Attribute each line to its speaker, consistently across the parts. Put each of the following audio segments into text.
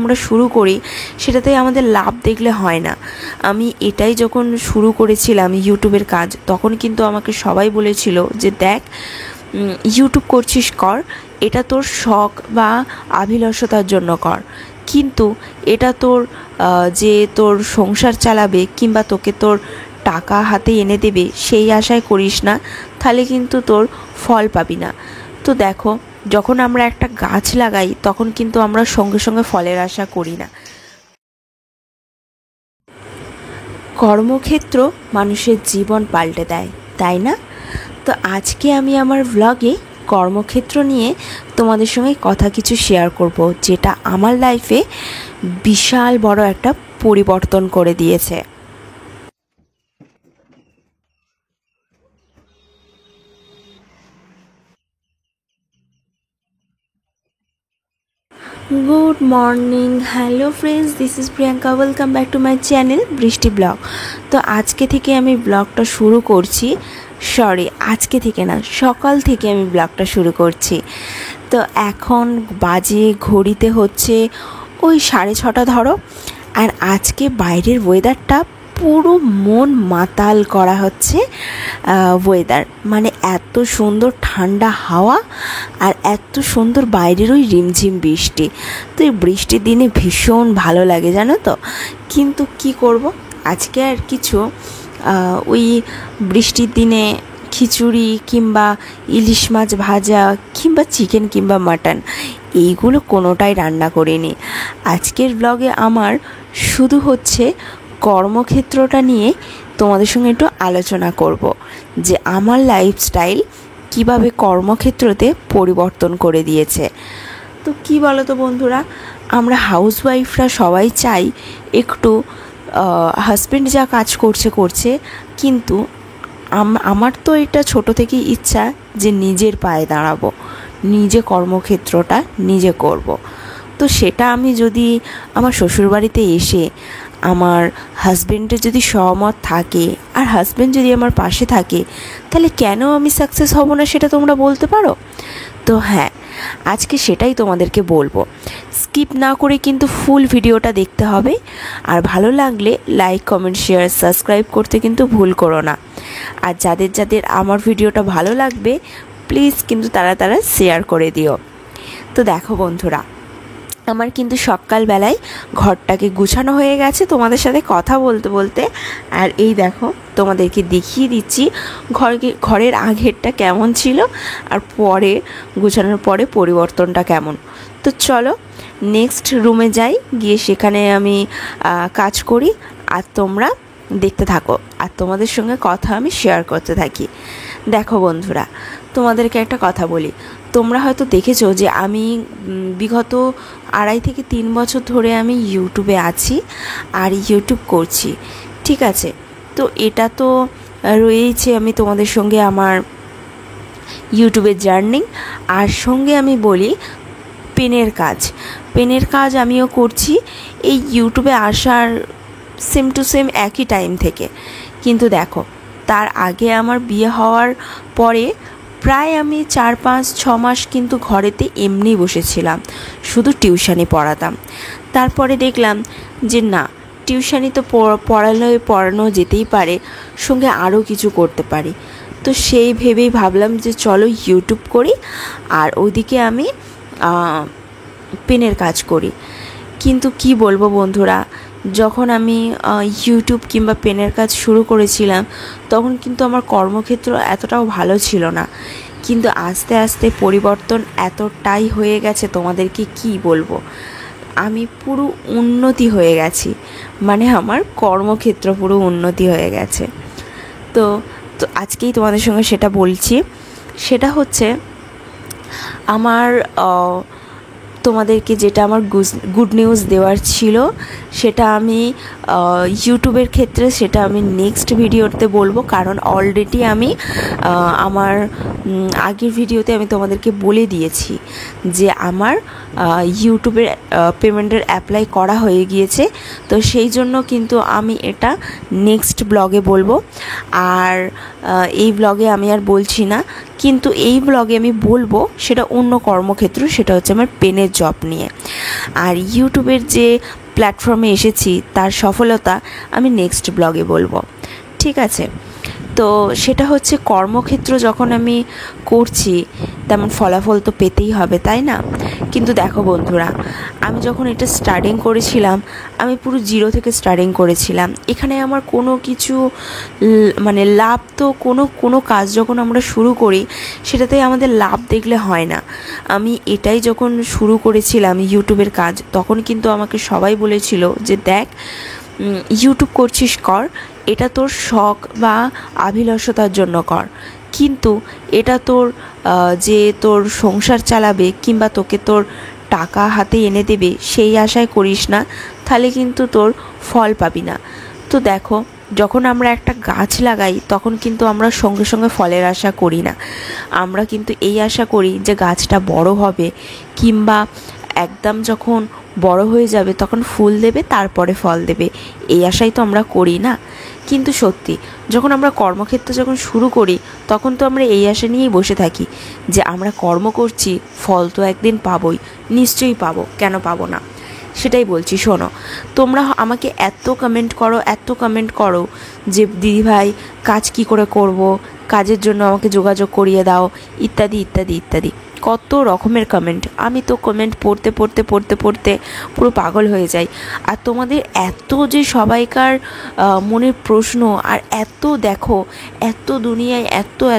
Speaker 1: আমরা শুরু করি সেটাতে আমাদের লাভ দেখলে হয় না। আমি এটাই যখন শুরু করেছিলাম ইউটিউবের কাজ, তখন কিন্তু আমাকে সবাই বলেছিল যে দেখ, ইউটিউব করছিস কর, এটা তোর শখ বা অভিলাষতার জন্য কর, কিন্তু এটা তোর যে তোর সংসার চালাবে কিংবা তোকে তোর টাকা হাতে এনে দেবে সেই আশায় করিস না, তাহলে কিন্তু তোর ফল পাবি না। তো দেখো, যখন আমরা একটা গাছ লাগাই তখন কিন্তু আমরা সঙ্গে সঙ্গে ফলের আশা করি না। কর্মক্ষেত্র মানুষের জীবন পাল্টে দেয়, তাই না? তো আজকে আমি আমার ব্লগে কর্মক্ষেত্র নিয়ে তোমাদের সঙ্গে কথা কিছু শেয়ার করব, যেটা আমার লাইফে বিশাল বড় একটা পরিবর্তন করে দিয়েছে। Good morning, hello friends, this is Priyanka, welcome back to my channel বৃষ্টি ব্লগ। তো আজকে থেকে আমি ব্লগটা শুরু করছি, আজকে থেকে না, সকাল থেকে আমি ব্লগটা শুরু করছি। তো এখন বাজে ঘড়িতে হচ্ছে ওই 6:30 ধরো। আর আজকে বাইরের ওয়েদারটা পুরো মন মাতাল করা হচ্ছে ওয়েদার, মানে এত সুন্দর ঠান্ডা হাওয়া আর এত সুন্দর বাইরের ওই রিমঝিম বৃষ্টি। তো এই বৃষ্টির দিনে ভীষণ ভালো লাগে, জানো তো। কিন্তু কি করব, আজকে আর কিছু ওই বৃষ্টির দিনে খিচুড়ি কিংবা ইলিশ মাছ ভাজা কিংবা চিকেন কিংবা মাটন এইগুলো কোনোটাই রান্না করিনি। আজকের ব্লগে আমার শুধু হচ্ছে কর্মক্ষেত্রটা নিয়ে তোমাদের সঙ্গে একটু আলোচনা করব, যে আমার লাইফস্টাইল কিভাবে কর্মক্ষেত্রতে পরিবর্তন করে দিয়েছে। তো কি বলো তো বন্ধুরা, আমরা হাউসওয়াইফরা সবাই চাই একটু হাজব্যান্ড যা কাজ করছে, কিন্তু আমার তো এটা ছোট থেকেই ইচ্ছা যে নিজের পায়ে দাঁড়াবো, নিজে কর্মক্ষেত্রটা নিজে করব। তো সেটা আমি যদি আমার শ্বশুরবাড়িতে এসে আমার হাজব্যান্ডের যদি সহমত থাকে আর হাজব্যান্ড যদি আমার পাশে থাকে, তাহলে কেন আমি সাকসেস হব না সেটা তোমরা বলতে পারো। তো হ্যাঁ, আজকে সেটাই তোমাদেরকে বলবো। স্কিপ না করে কিন্তু ফুল ভিডিওটা দেখতে হবে, আর ভালো লাগলে লাইক, কমেন্ট, শেয়ার, সাবস্ক্রাইব করতে কিন্তু ভুল করো না। আর যাদের যাদের আমার ভিডিওটা ভালো লাগবে প্লিজ কিন্তু তারা শেয়ার করে দিও। তো দেখো বন্ধুরা, আমার কিন্তু সকালবেলায় ঘরটাকে গুছানো হয়ে গেছে তোমাদের সাথে কথা বলতে বলতে। আর এই দেখো, তোমাদেরকে দেখিয়ে দিচ্ছি ঘরের আগেরটা কেমন ছিল আর পরে গুছানোর পরে পরিবর্তনটা কেমন। তো চলো নেক্সট রুমে যাই, গিয়ে সেখানে আমি কাজ করি আর তোমরা দেখতে থাকো, আর তোমাদের সঙ্গে কথা আমি শেয়ার করতে থাকি। দেখো বন্ধুরা, তোমাদেরকে একটা কথা বলি, তোমরা হয়তো দেখেছো যে আমি বিগত 2.5 থেকে 3 বছর ধরে আমি ইউটিউবে আছি আর ইউটিউব করছি, ঠিক আছে। তো এটা তো রয়েছে আমি তোমাদের সঙ্গে আমার ইউটিউবের জার্নি, আর সঙ্গে আমি বলি পেনের কাজ আমিও করছি এই ইউটিউবে আসার সেম টু সেম একই টাইম থেকে। কিন্তু দেখো, তার আগে আমার বিয়ে হওয়ার পরে প্রায় আমি 4-5-6 মাস কিন্তু ঘরেতে এমনি বসেছিলাম, শুধু টিউশনি পড়াতাম। তারপরে দেখলাম যে না, টিউশনি তো পড়ানো যেতেই পারে, সঙ্গে আরও কিছু করতে পারি। তো সেই ভেবেই ভাবলাম যে চলো ইউটিউব করি আর ওইদিকে আমি পেনের কাজ করি। কিন্তু কি বলবো বন্ধুরা, যখন আমি ইউটিউব কিংবা পেনের কাজ শুরু করেছিলাম তখন কিন্তু আমার কর্মক্ষেত্র এতটাও ভালো ছিল না, কিন্তু আস্তে আস্তে পরিবর্তন এতটাই হয়ে গেছে তোমাদেরকে কি বলবো, আমি পুরো উন্নতি হয়ে গেছি, মানে আমার কর্মক্ষেত্র পুরো উন্নতি হয়ে গেছে। তো আজকেই তোমাদের সঙ্গে সেটা বলছি। সেটা হচ্ছে আমার তোমাদেরকে যেটা আমার গুড নিউজ দেওয়ার ছিল, সেটা আমি ইউটিউবের ক্ষেত্রে সেটা আমি নেক্সট ভিডিওতে বলবো, কারণ অলরেডি আমি আমার আগের ভিডিওতে আমি তোমাদেরকে বলে দিয়েছি যে আমার ইউটিউবের পেমেন্টের অ্যাপ্লাই করা হয়ে গিয়েছে। তো সেই জন্য কিন্তু আমি এটা নেক্সট ব্লগে বলবো। আর এই ব্লগে আমি আর বলছি না, কিন্তু এই ব্লগে আমি বলবো সেটা অন্য কর্মক্ষেত্র, সেটা হচ্ছে আমার পেনের জব নিয়ে। আর ইউটিউবের যে প্ল্যাটফর্মে এসেছি তার সফলতা আমি নেক্সট ব্লগে বলবো, ঠিক আছে? তো সেটা হচ্ছে কর্মক্ষেত্র যখন আমি করছি তেমন ফলাফল তো পেতেই হবে, তাই না? কিন্তু দেখো বন্ধুরা, আমি যখন এটা স্টার্টিং করেছিলাম, আমি পুরো জিরো থেকে স্টার্টিং করেছিলাম। এখানে আমার কোনো কিছু মানে লাভ তো কোনো কাজ যখন আমরা শুরু করি সেটাতে আমাদের লাভ দেখলে হয় না। আমি এটাই যখন শুরু করেছিলাম ইউটিউবের কাজ, তখন কিন্তু আমাকে সবাই বলেছিল যে দেখ, ইউটিউব করছিস কর, এটা তোর শখ বা অভিলাষতার জন্য কর, কিন্তু এটা তোর যে তোর সংসার চালাবে কিংবা তোকে তোর টাকা হাতে এনে দেবে সেই আশায় করিস না, তাহলে কিন্তু তোর ফল পাবি না। তো দেখো, যখন আমরা একটা গাছ লাগাই তখন কিন্তু আমরা সঙ্গে সঙ্গে ফলের আশা করি না, আমরা কিন্তু এই আশা করি যে গাছটা বড় হবে কিংবা একদম যখন বড় হয়ে যাবে তখন ফুল দেবে, তারপরে ফল দেবে, এই আশাই তো আমরা করি না। কিন্তু সত্যি, যখন আমরা কর্মক্ষেত্র যখন শুরু করি তখন তো আমরা এই আশা নিয়েই বসে থাকি যে আমরা কর্ম করছি, ফল তো একদিন পাবোই, নিশ্চয়ই পাবো, কেন পাবো না? সেটাই বলছি। শোনো, তোমরা আমাকে এত কমেন্ট করো যে দিদিভাই কাজ কি করে করব, কাজের জন্য আমাকে যোগাযোগ করিয়ে দাও, ইত্যাদি ইত্যাদি ইত্যাদি, কত রকমের কমেন্ট। আমি তো কমেন্ট পড়তে পুরো পাগল হয়ে যাই। আর তোমাদের এত যে সবাইকার মনের প্রশ্ন, আর এত দেখো, এত দুনিয়ায়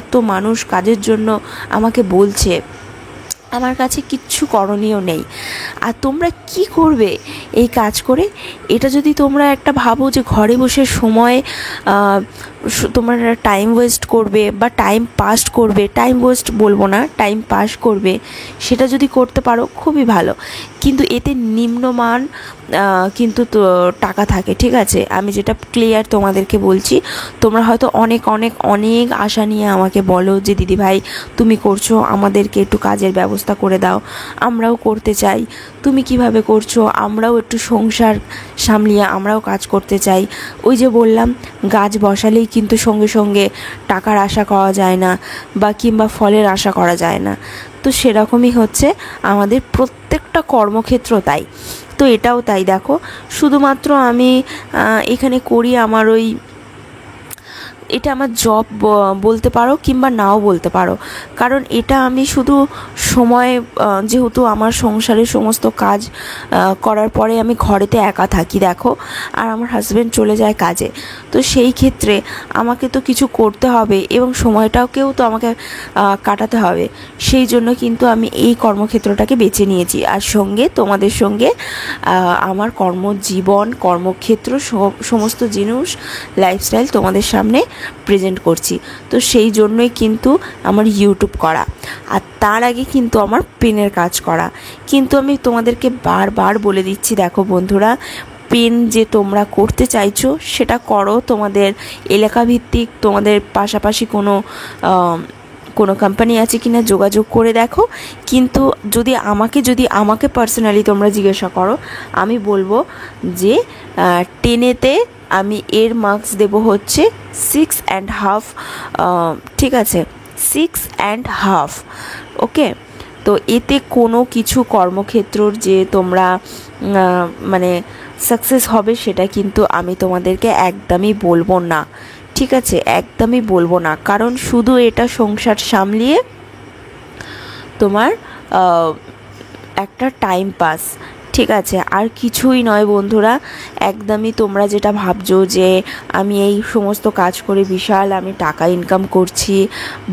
Speaker 1: এত মানুষ কাজের জন্য আমাকে বলছে, আমার কাছে কিচ্ছু করণীয় নেই। আর তোমরা কি করবে এই কাজ করে? এটা যদি তোমরা একটা ভাবো যে ঘরে বসে সময় তোমরা টাইম ওয়েস্ট করবে বা টাইম পাস করবে, টাইম ওয়েস্ট বলবো না, টাইম পাস করবে, সেটা যদি করতে পারো খুবই ভালো, কিন্তু এতে নিম্নমান কিন্তু তো টাকা থাকে, ঠিক আছে? আমি যেটা ক্লিয়ার তোমাদেরকে বলছি। তোমরা হয়তো অনেক আশা নিয়ে আমাকে বলো যে দিদিভাই তুমি করছো, আমাদেরকে একটু কাজের ব্যবস্থা করে দাও, আমরাও করতে চাই। তুমি কিভাবে করছো? আমরাও একটু সংসার সামলিয়ে আমরাও কাজ করতে চাই। ওই যে বললাম, গাছ বসালেই কিন্তু সঙ্গে সঙ্গে টাকার আশা করা যায় না বা কিংবা ফলের আশা করা যায় না। তো সেরকমই হচ্ছে আমাদের প্রত্যেকটা কর্মক্ষেত্র তাই। তো এটাও তাই। দেখো, শুধুমাত্র আমি এখানে করি আমার এটা আমার জব বলতে পারো কিংবা নাও বলতে পারো, কারণ এটা আমি শুধু সময়, যেহেতু আমার সংসারের সমস্ত কাজ করার পরে আমি ঘরেতে একা থাকি দেখো, আর আমার হাজব্যান্ড চলে যায় কাজে, তো সেই ক্ষেত্রে আমাকে তো কিছু করতে হবে এবং সময়টাকেও তো আমাকে কাটাতে হবে। সেই জন্য কিন্তু আমি এই কর্মক্ষেত্রটাকে বেছে নিয়েছি, আর সঙ্গে তোমাদের সঙ্গে আমার কর্মজীবন, কর্মক্ষেত্র, সমস্ত জিনিস, লাইফস্টাইল তোমাদের সামনে প্রেজেন্ট করছি। তো সেই জন্যই কিন্তু আমার ইউটিউব করা, আর তার আগে কিন্তু আমার পেনের কাজ করা। কিন্তু আমি তোমাদেরকে বারবার বলে দিচ্ছি, দেখো বন্ধুরা, পেন যে তোমরা করতে চাইছো সেটা করো, তোমাদের এলাকা ভিত্তিক, তোমাদের পাশাপাশি কোনো কোম্পানি আছে কিনা যোগাযোগ করে দেখো। কিন্তু যদি আমাকে পার্সোনালি তোমরা জিজ্ঞাসা করো, আমি বলবো যে 10-এতে আমি এর মার্কস দেবো হচ্ছে 6.5, ঠিক আছে, 6.5, ওকে? তো এতে কোনো কিছু কর্মক্ষেত্রর যে তোমরা মানে সাকসেস হবে সেটা কিন্তু আমি তোমাদেরকে একদমই বলবো না, ঠিক আছে? একদমই বলবো না, কারণ শুধু এটা সংসার সামলিয়ে তোমার একটা টাইম পাস, ঠিক আছে, আর কিছুই নয় বন্ধুরা। একদমই তোমরা যেটা ভাবছো যে আমি এই সমস্ত কাজ করে বিশাল আমি টাকা ইনকাম করছি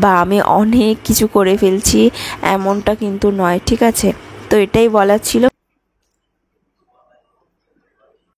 Speaker 1: বা আমি অনেক কিছু করে ফেলছি, এমনটা কিন্তু নয়, ঠিক আছে? তো এটাই বলার ছিল।